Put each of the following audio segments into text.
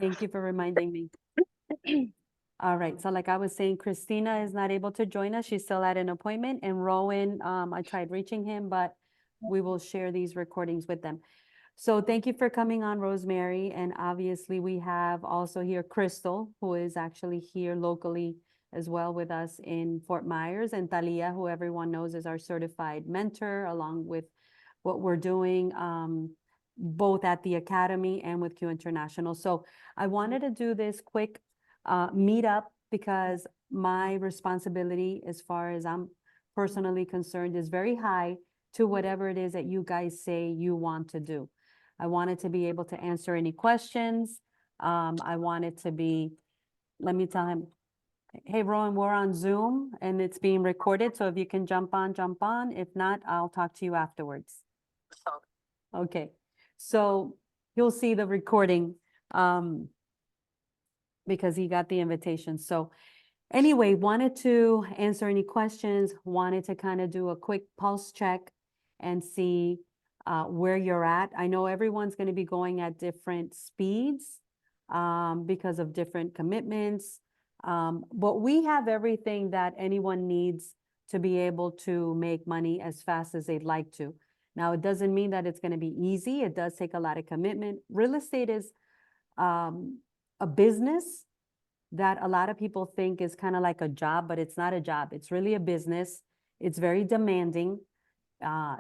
Thank you for reminding me. All right, so like I was saying, Christina is not able to join us. She's still at an appointment, and Rowan, I tried reaching him, but we will share these recordings with them. So thank you for coming on, Rosemary. And obviously we have also here Crystal, who is actually here locally as well with us in Fort Myers, and Talia, who everyone knows is our certified mentor, along with what we're doing, both at the Academy and with Q International. So I wanted to do this quick meetup because my responsibility, as far as I'm personally concerned, is very high to whatever it is that you guys say you want to do. I wanted to be able to answer any questions. I wanted to be, let me tell him, hey, Rowan, we're on Zoom and it's being recorded. So if you can jump on, jump on. If not, I'll talk to you afterwards. Okay. So you'll see the recording because he got the invitation. So anyway, wanted to answer any questions, wanted to kind of do a quick pulse check and see where you're at. I know everyone's going to be going at different speeds because of different commitments, but we have everything that anyone needs to be able to make money as fast as they'd like to. Now, it doesn't mean that it's going to be easy. It does take a lot of commitment. Real estate is a business that a lot of people think is kind of like a job, but it's not a job. It's really a business. It's very demanding.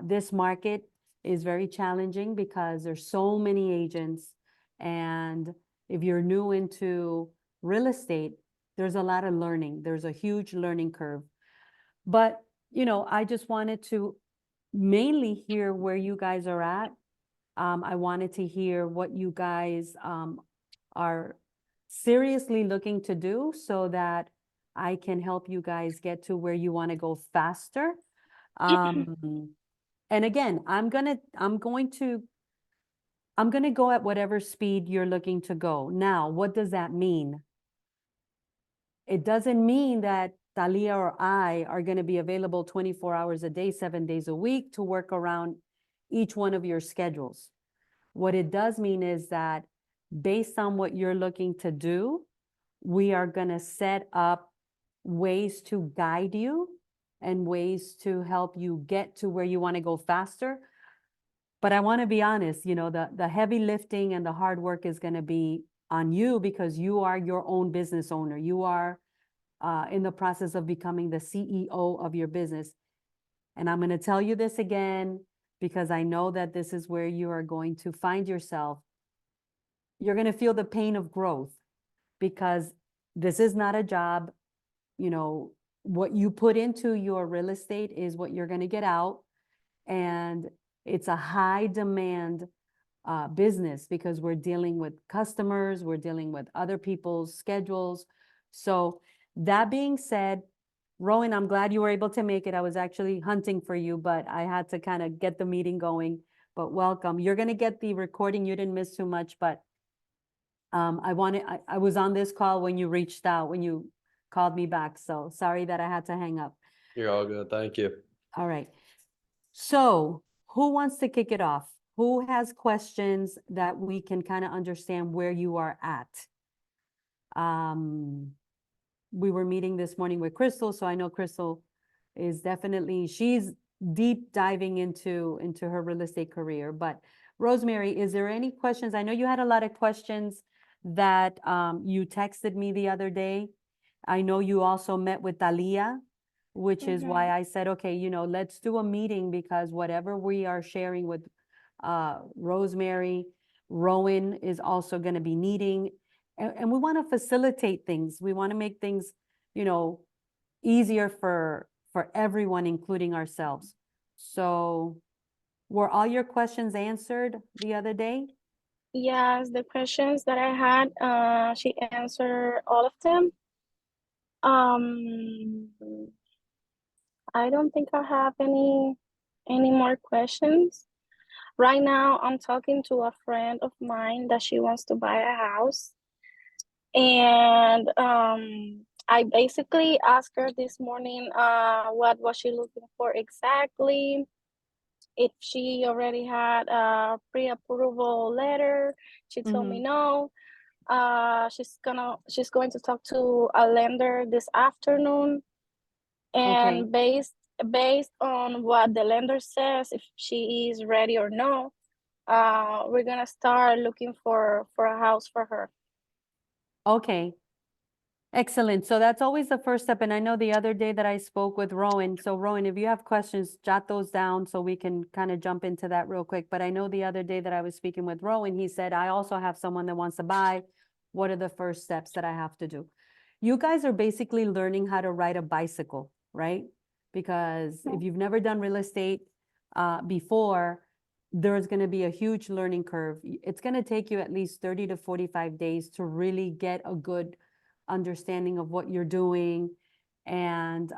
This market is very challenging because there's so many agents. And if you're new into real estate, there's a lot of learning. There's a huge learning curve. But, you know, I just wanted to mainly hear where you guys are at. I wanted to hear what you guys are seriously looking to do so that I can help you guys get to where you want to go faster. And again, I'm going to go at whatever speed you're looking to go. Now, what does that mean? It doesn't mean that Talia or I are going to be available 24 hours a day, 7 days a week to work around each one of your schedules. What it does mean is that based on what you're looking to do, we are going to set up ways to guide you and ways to help you get to where you want to go faster. But I want to be honest, you know, the heavy lifting and the hard work is going to be on you because you are your own business owner. You are in the process of becoming the CEO of your business. And I'm going to tell you this again because I know that this is where you are going to find yourself. You're going to feel the pain of growth because this is not a job. You know, what you put into your real estate is what you're going to get out. And it's a high demand business because we're dealing with customers, we're dealing with other people's schedules. So that being said, Rowan, I'm glad you were able to make it. I was actually hunting for you, but I had to kind of get the meeting going. But welcome. You're going to get the recording. You didn't miss too much, but I was on this call when you reached out, when you called me back. So sorry that I had to hang up. You're all good. Thank you. All right. So who wants to kick it off? Who has questions that we can kind of understand where you are at? We were meeting this morning with Crystal, so I know Crystal is definitely, she's deep diving into her real estate career. But Rosemary, is there any questions? I know you had a lot of questions that you texted me the other day. I know you also met with Talia, which is why I said, okay, you know, let's do a meeting because whatever we are sharing with Rosemary, Rowan is also going to be needing. And we want to facilitate things. We want to make things, you know, easier for everyone, including ourselves. So were all your questions answered the other day? Yes, the questions that I had, she answered all of them. I don't think I have any more questions. Right now, I'm talking to a friend of mine that she wants to buy a house. And I basically asked her this morning what was she looking for exactly, if she already had a pre-approval letter. She told me no. She's going to talk to a lender this afternoon, Okay. and based on what the lender says, if she is ready or no, we're gonna start looking for a house for her. Okay. Excellent. So that's always the first step. And I know the other day that I spoke with Rowan. So Rowan, if you have questions, jot those down so we can kind of jump into that real quick. But I know the other day that I was speaking with Rowan, he said, I also have someone that wants to buy. What are the first steps that I have to do? You guys are basically learning how to ride a bicycle, right? Because if you've never done real estate before, there's going to be a huge learning curve. It's going to take you at least 30 to 45 days to really get a good understanding of what you're doing and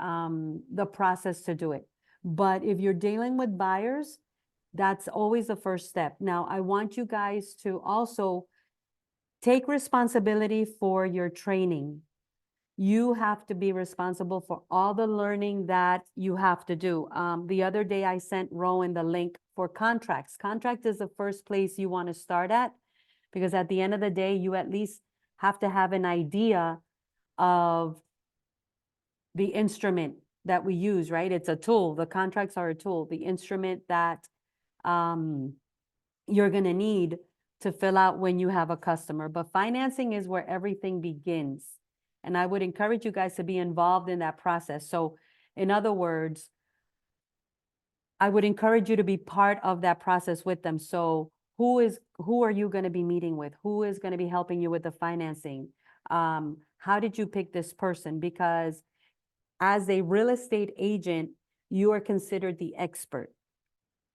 the process to do it. But if you're dealing with buyers, that's always the first step. Now, I want you guys to also take responsibility for your training. You have to be responsible for all the learning that you have to do. The other day, I sent Rowan the link for contracts. Contract is the first place you want to start at, because at the end of the day, you at least have to have an idea of the instrument that we use, right? It's a tool. The contracts are a tool. The instrument that you're going to need to fill out when you have a customer. But financing is where everything begins. And I would encourage you guys to be involved in that process. So in other words, I would encourage you to be part of that process with them. So who are you going to be meeting with? Who is going to be helping you with the financing? How did you pick this person? Because as a real estate agent, you are considered the expert.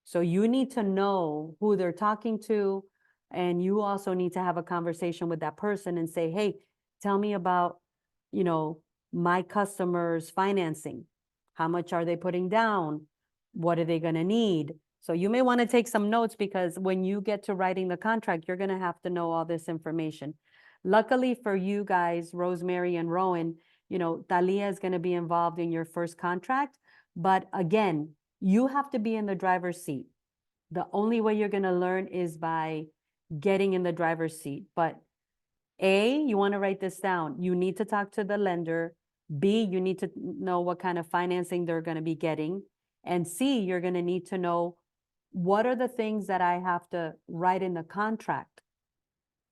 So you need to know who they're talking to, and you also need to have a conversation with that person and say, hey, tell me about, you know, my customers' financing. How much are they putting down? What are they going to need? So you may want to take some notes, because when you get to writing the contract, you're going to have to know all this information. Luckily for you guys, Rosemary and Rowan, you know, Talia is going to be involved in your first contract. But again, you have to be in the driver's seat. The only way you're going to learn is by getting in the driver's seat. But A, you want to write this down. You need to talk to the lender. B, you need to know what kind of financing they're going to be getting. And C, you're going to need to know what are the things that I have to write in the contract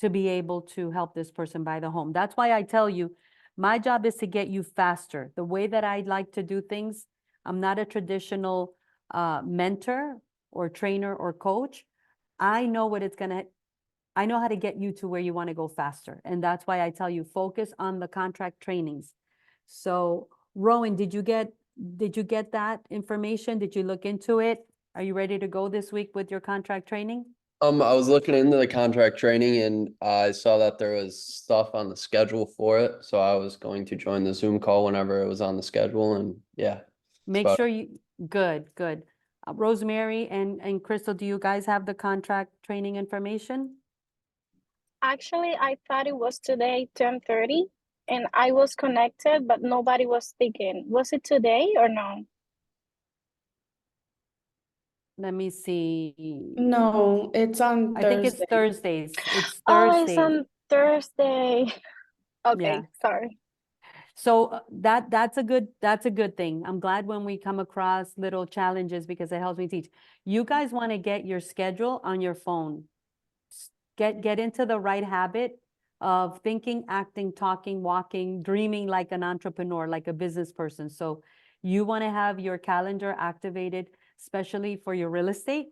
to be able to help this person buy the home. That's why I tell you, my job is to get you faster. The way that I like to do things, I'm not a traditional mentor or trainer or coach. I know what it's going to, I know how to get you to where you want to go faster. And that's why I tell you, focus on the contract trainings. So Rowan, did you get that information? Did you look into it? Are you ready to go this week with your contract training? I was looking into the contract training and I saw that there was stuff on the schedule for it. So I was going to join the Zoom call whenever it was on the schedule, and yeah. Make about sure you, good. Rosemary and Crystal, do you guys have the contract training information? Actually, I thought it was today, 10:30, and I was connected, but nobody was speaking. Was it today or no? Let me see. No, it's on I think it's Thursday. Thursdays. It's Oh, it's Thursdays. on Thursday. Okay, Yeah. sorry. So that's a good thing. I'm glad when we come across little challenges, because it helps me teach. You guys want to get your schedule on your phone. Get into the right habit of thinking, acting, talking, walking, dreaming like an entrepreneur, like a business person. So you want to have your calendar activated, especially for your real estate,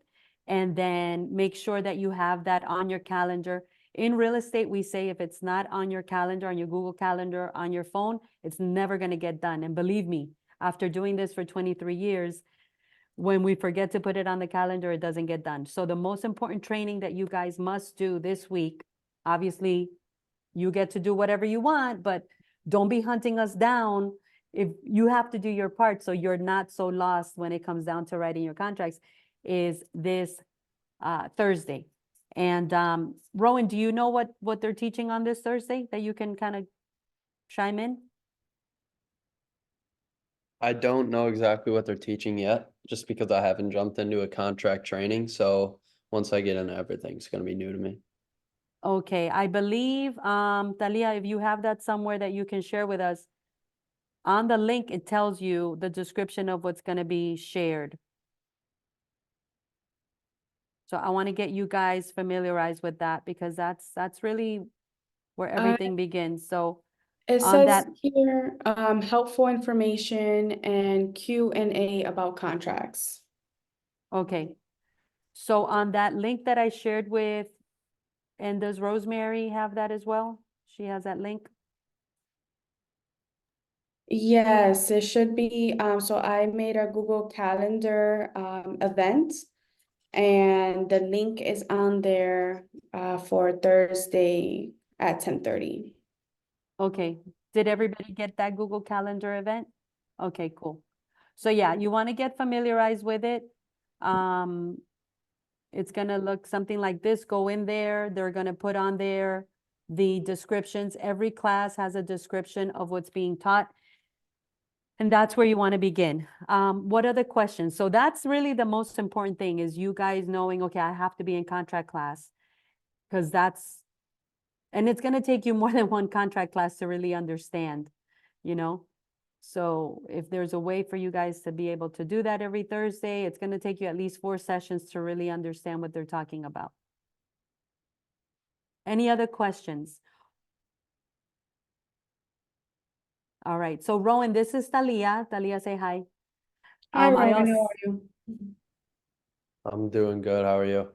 and then make sure that you have that on your calendar. In real estate, we say if it's not on your calendar, on your Google Calendar, on your phone, it's never going to get done. And believe me, after doing this for 23 years, when we forget to put it on the calendar, it doesn't get done. So the most important training that you guys must do this week, obviously, you get to do whatever you want, but don't be hunting us down. If you have to do your part so you're not so lost when it comes down to writing your contracts, is this Thursday. And Rowan, do you know what they're teaching on this Thursday that you can kind of chime in? I don't know exactly what they're teaching yet, just because I haven't jumped into a contract training. So once I get into everything, it's going to be new to me. Okay, I believe, Talia, if you have that somewhere that you can share with us, on the link, it tells you the description of what's gonna be shared. So I want to get you guys familiarized with that because that's really where everything begins. So It on says that, here, helpful information and Q&A about contracts. okay. So on that link that I shared with, and does Rosemary have that as well? She has that link? Yes, it should be. So I made a Google Calendar event, and the link is on there for Thursday at 10:30. Okay. Did everybody get that Google Calendar event? Okay, cool. So yeah, you want to get familiarized with it. It's gonna look something like this. Go in there. They're gonna put on there the descriptions. Every class has a description of what's being taught. And that's where you want to begin. What other questions? So that's really the most important thing is you guys knowing, okay, I have to be in contract class because and it's going to take you more than one contract class to really understand, you know? So if there's a way for you guys to be able to do that every Thursday, it's going to take you at least 4 sessions to really understand what they're talking about. Any other questions? All right. So Rowan, this is Talia. Talia, say hi. Hi, I Rowan, how also, are you? I'm doing good. How are you?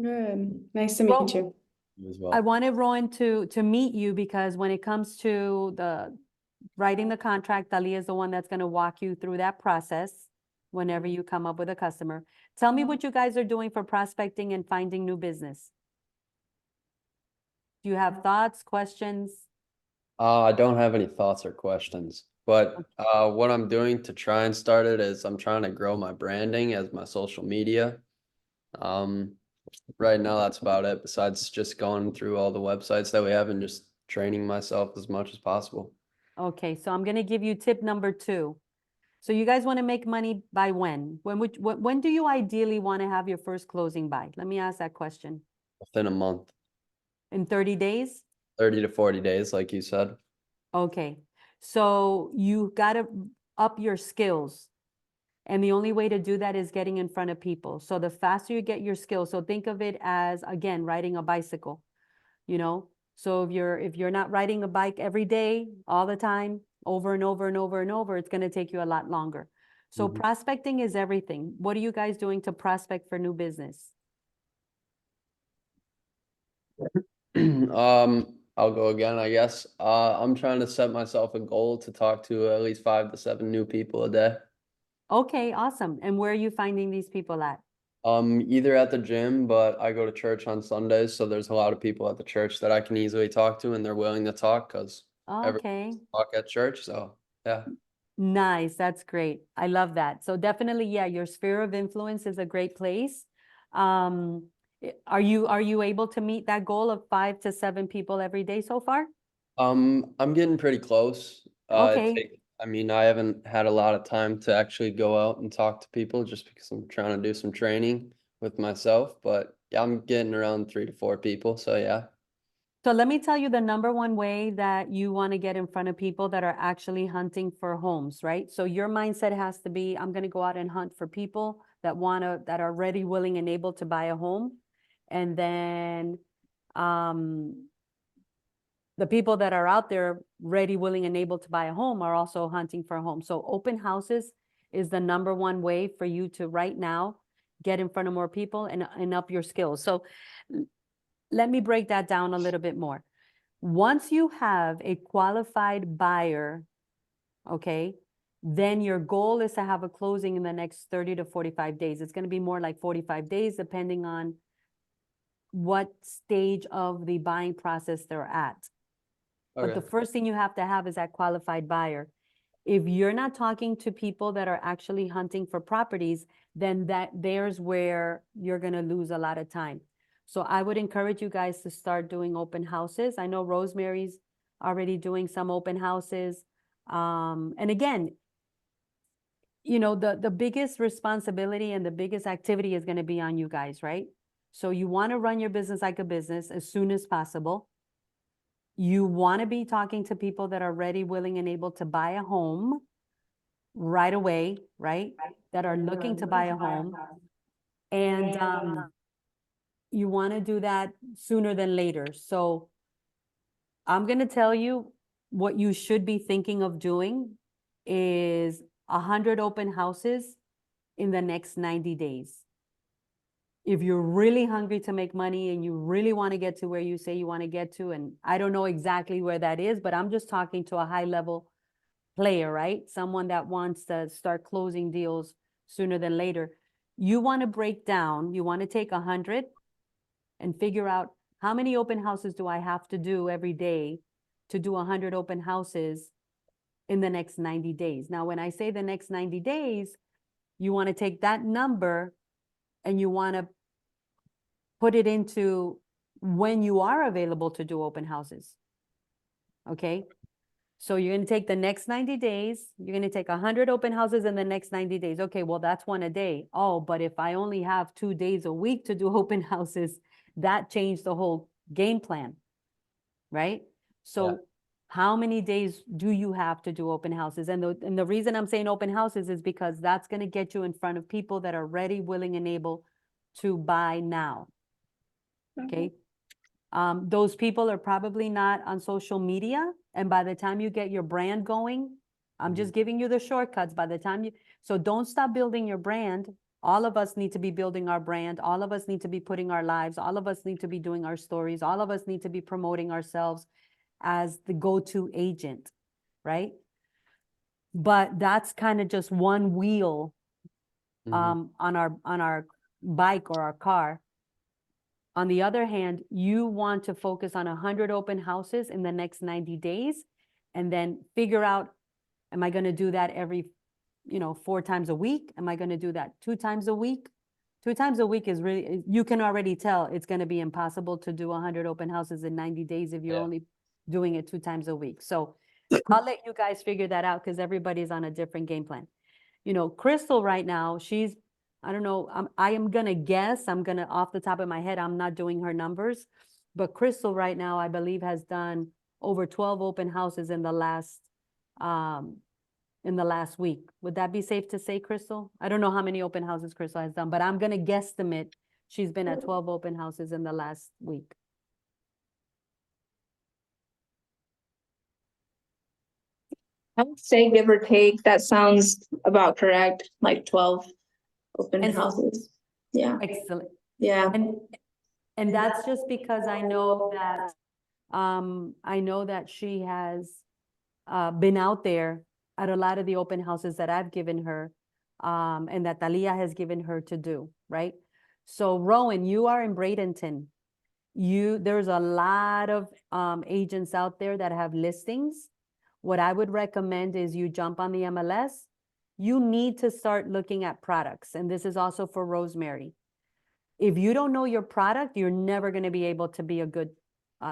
Good. Nice to Ro- meet you. You as I well. wanted Rowan to meet you because when it comes to the writing the contract, Talia is the one that's going to walk you through that process whenever you come up with a customer. Tell me what you guys are doing for prospecting and finding new business. Do you have thoughts, questions? I don't have any thoughts or questions, but what I'm doing to try and start it is I'm trying to grow my branding as my social media. Um, right now that's about it, besides just going through all the websites that we have and just training myself as much as possible. Okay, so I'm going to give you tip number 2. So you guys want to make money by when? When do you ideally want to have your first closing by? Let me ask that question. Within a month, In 30 days? 30 to 40 days, like you said. Okay, so you got to up your skills. And the only way to do that is getting in front of people. So the faster you get your skills, so think of it as, again, riding a bicycle, you know? So if you're not riding a bike every day, all the time, over and over and over and over, it's going to take you a lot longer. So Mhm. prospecting is everything. What are you guys doing to prospect for new business? I'll go again, I guess. I'm trying to set myself a goal to talk to at least 5 to 7 new people a day. Okay, awesome. And where are you finding these people at? Either at the gym, but I go to church on Sundays, so there's a lot of people at the church that I can easily talk to, and they're willing to talk because Okay. talk at church. So yeah. Nice, that's great. I love that. So definitely, yeah, your sphere of influence is a great place. Are you able to meet that goal of 5 to 7 people every day so far? I'm getting pretty close. Okay. I mean, I haven't had a lot of time to actually go out and talk to people just because I'm trying to do some training with myself, but yeah, I'm getting around 3 to 4 people. So yeah. So let me tell you the number one way that you want to get in front of people that are actually hunting for homes, right? So your mindset has to be, I'm going to go out and hunt for people that are ready, willing, and able to buy a home. And then the people that are out there ready, willing, and able to buy a home are also hunting for a home. So open houses is the number one way for you to right now get in front of more people and up your skills. So let me break that down a little bit more. Once you have a qualified buyer, okay, then your goal is to have a closing in the next 30 to 45 days. It's going to be more like 45 days, depending on what stage of the buying process they're at. But the Okay. first thing you have to have is that qualified buyer. If you're not talking to people that are actually hunting for properties, then there's where you're going to lose a lot of time. So I would encourage you guys to start doing open houses. I know Rosemary's already doing some open houses. And again, you know, the biggest responsibility and the biggest activity is going to be on you guys, right? So you want to run your business like a business as soon as possible. You want to be talking to people that are ready, willing, and able to buy a home right away, right? That are looking to buy a home. And you want to do that sooner than later. So I'm going to tell you what you should be thinking of doing is 100 open houses in the next 90 days. If you're really hungry to make money and you really want to get to where you say you want to get to, and I don't know exactly where that is, but I'm just talking to a high level player, right? Someone that wants to start closing deals sooner than later. You want to break down, you want to take 100 and figure out how many open houses do I have to do every day to do 100 open houses in the next 90 days. Now, when I say the next 90 days, you want to take that number and you want to put it into when you are available to do open houses. Okay? So you're going to take the next 90 days, you're going to take 100 open houses in the next 90 days. Okay, well, that's one a day. Oh, but if I only have 2 days a week to do open houses, that changed the whole game plan, right? So how many days do you have to do open houses? And the reason I'm saying open houses is because that's going to get you in front of people that are ready, willing, and able to buy now. Okay. Those people are probably not on social media. And by the time you get your brand going, I'm just giving you the shortcuts. By the time so don't stop building your brand. All of us need to be building our brand. All of us need to be putting our lives. All of us need to be doing our stories. All of us need to be promoting ourselves as the go-to agent, right? But that's kind of just one wheel on our bike or our car. On the other hand, you want to focus on 100 open houses in the next 90 days and then figure out, am I going to do that every, 4 times a week? Am I going to do that 2 times a week? 2 times a week is really, you can already tell it's going to be impossible to do 100 open houses in 90 days if you're only doing it 2 times a week. So I'll let you guys figure that out because everybody's on a different game plan. Crystal right now, I don't know, I am going to guess, off the top of my head, I'm not doing her numbers, but Crystal right now, I believe has done over 12 open houses in the last week. Would that be safe to say, Crystal? I don't know how many open houses Crystal has done, but I'm going to guesstimate she's been at 12 open houses in the last week. I would say give or take, that sounds about correct, like 12 open houses. Yeah, Excellent. yeah. And that's just because I know that she has been out there at a lot of the open houses that I've given her, and that Talia has given her to do, right? So Rowan, you are in Bradenton. There's a lot of agents out there that have listings. What I would recommend is you jump on the MLS. You need to start looking at products. And this is also for Rosemary. If you don't know your product, you're never going to be able to be a good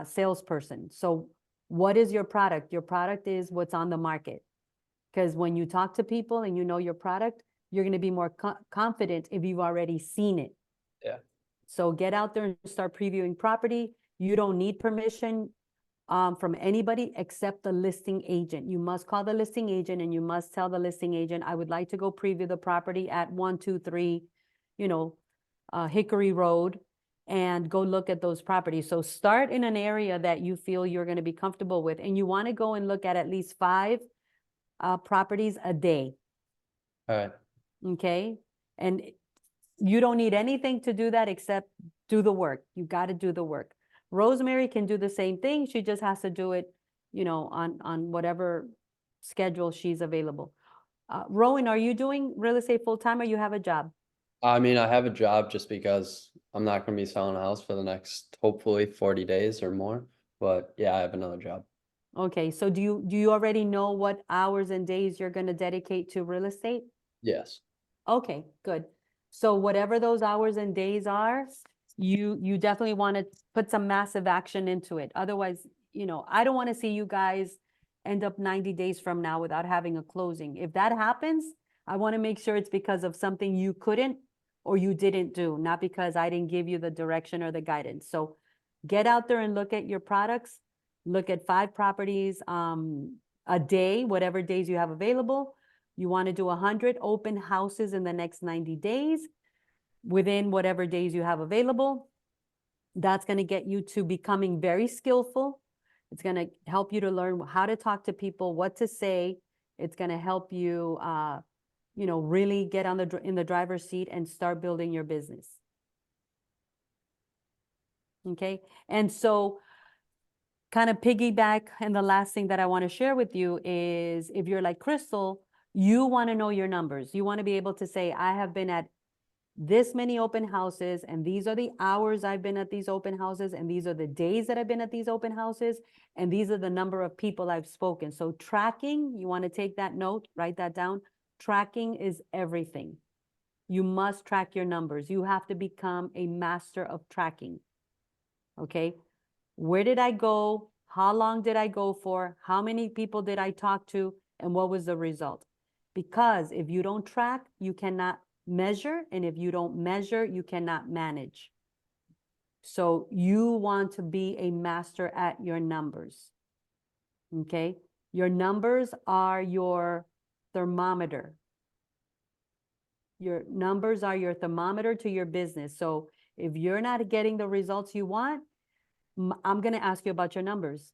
salesperson. So what is your product? Your product is what's on the market. Because when you talk to people and you know your product, you're going to be more confident if you've already seen it. Yeah. So get out there and start previewing property. You don't need permission from anybody except the listing agent. You must call the listing agent and you must tell the listing agent, I would like to go preview the property at 123, Hickory Road, and go look at those properties. So start in an area that you feel you're going to be comfortable with, and you want to go and look at least 5 properties a day. All right. Okay. And you don't need anything to do that except do the work. You got to do the work. Rosemary can do the same thing. She just has to do it, on whatever schedule she's available. Rowan, are you doing real estate full time or you have a job? I mean, I have a job just because I'm not going to be selling a house for the next, hopefully 40 days or more. But yeah, I have another job. Okay. So do you already know what hours and days you're going to dedicate to real estate? Yes. Okay, good. So whatever those hours and days are, you definitely want to put some massive action into it. Otherwise, I don't want to see you guys end up 90 days from now without having a closing. If that happens, I want to make sure it's because of something you couldn't or you didn't do, not because I didn't give you the direction or the guidance. So get out there and look at your products, look at 5 properties a day, whatever days you have available. You want to do 100 open houses in the next 90 days within whatever days you have available. That's going to get you to becoming very skillful. It's going to help you to learn how to talk to people, what to say. It's going to help you, you know, really get on in the driver's seat and start building your business. Okay. And so kind of piggyback, and the last thing that I want to share with you is, if you're like Crystal, you want to know your numbers. You want to be able to say, I have been at this many open houses, and these are the hours I've been at these open houses, and these are the days that I've been at these open houses, and these are the number of people I've spoken. So tracking, you want to take that note, write that down. Tracking is everything. You must track your numbers. You have to become a master of tracking. Okay. Where did I go? How long did I go for? How many people did I talk to? And what was the result? Because if you don't track, you cannot measure. And if you don't measure, you cannot manage. So you want to be a master at your numbers. Okay. Your numbers are your thermometer. Your numbers are your thermometer to your business. So if you're not getting the results you want, I'm going to ask you about your numbers.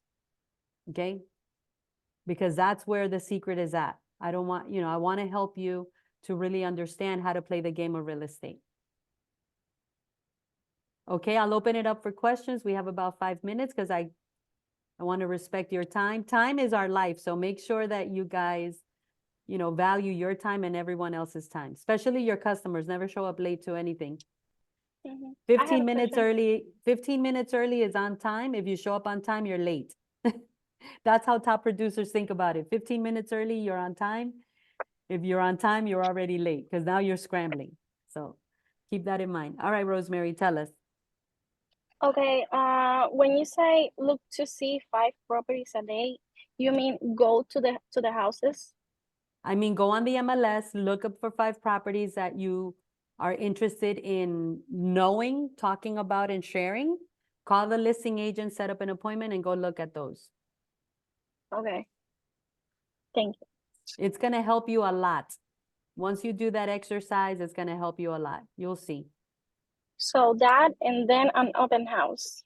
Okay. Because that's where the secret is at. I don't want, you know, I want to help you to really understand how to play the game of real estate. Okay. I'll open it up for questions. We have about 5 minutes because I want to respect your time. Time is our life. So make sure that you guys, you know, value your time and everyone else's time, especially your customers. Never show up late to anything. 15 minutes early, 15 minutes early is on time. If you show up on time, you're late. That's how top producers think about it. 15 minutes early, you're on time. If you're on time, you're already late because now you're scrambling. So keep that in mind. All right, Rosemary, tell us. Okay, when you say look to see 5 properties a day, you mean go to the houses? I mean, go on the MLS, look up for 5 properties that you are interested in knowing, talking about, and sharing. Call the listing agent, set up an appointment, and go look at those. Okay. Thank you. It's going to help you a lot. Once you do that exercise, it's going to help you a lot. You'll see. So that, and then an open house.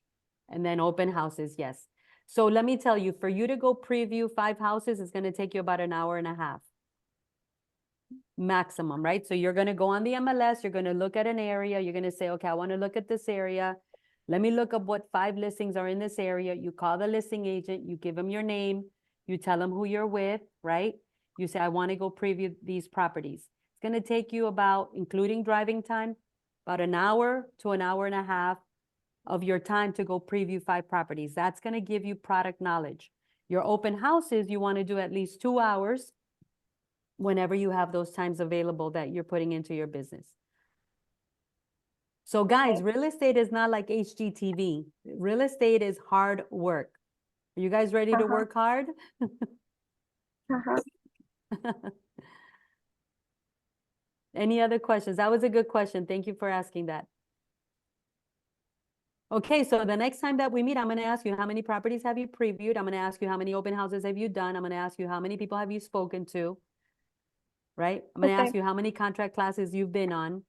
And then open houses, yes. So let me tell you, for you to go preview 5 houses, it's going to take you about an hour and a half. Maximum, right? So you're going to go on the MLS, you're going to look at an area, you're going to say, okay, I want to look at this area. Let me look up what 5 listings are in this area. You call the listing agent, you give them your name, you tell them who you're with, right? You say, I want to go preview these properties. It's going to take you about, including driving time, about an hour to an hour and a half of your time to go preview 5 properties. That's going to give you product knowledge. Your open houses, you want to do at least 2 hours whenever you have those times available that you're putting into your business. So guys, real estate is not like HGTV. Real estate is hard work. Are you guys ready to work hard? Any other questions? That was a good question. Thank you for asking that. Okay, so the next time that we meet, I'm going to ask you, how many properties have you previewed? I'm going to ask you, how many open houses have you done? I'm going to ask you, how many people have you spoken to? Right? I'm going to ask you how many contract classes you've been on.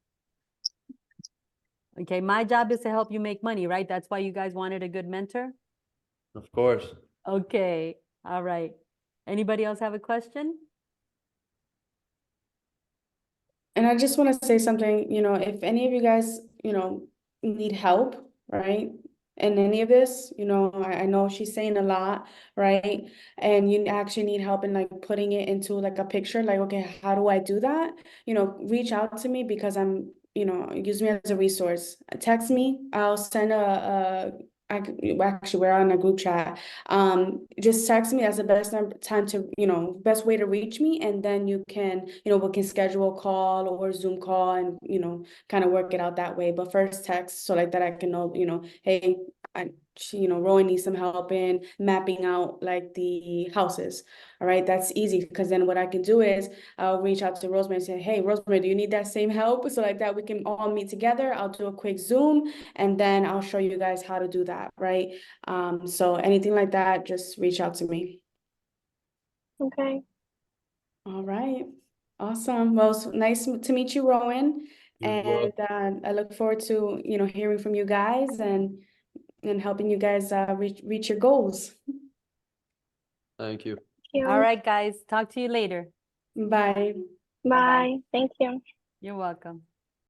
Okay, my job is to help you make money, right? That's why you guys wanted a good mentor? Of course. Okay, all right. Anybody else have a question? And I just want to say something, you know, if any of you guys, you know, need help, right? And any of this, you know, I know she's saying a lot, right? And you actually need help in like putting it into like a picture, like, okay, how do I do that? You know, reach out to me because I'm, you know, use me as a resource. Text me, I'll send actually we're on a group chat. Just text me. That's the best time to, you know, best way to reach me. And then you can, you know, we can schedule a call or Zoom call and, you know, kind of work it out that way. But first text, so like that I can know, you know, hey, Rowan needs some help in mapping out like the houses. All right, that's easy because then what I can do is I'll reach out to Rosemary and say, hey, Rosemary, do you need that same help? So like that we can all meet together. I'll do a quick Zoom and then I'll show you guys how to do that, right? So anything like that, just reach out to me. Okay. All right, awesome. Well, it's nice to meet you, Rowan. You as well. And I look forward to, hearing from you guys and helping you guys reach your goals. Thank you. Thank you. All right, guys, talk to you later. Bye. Bye. Thank you. You're welcome.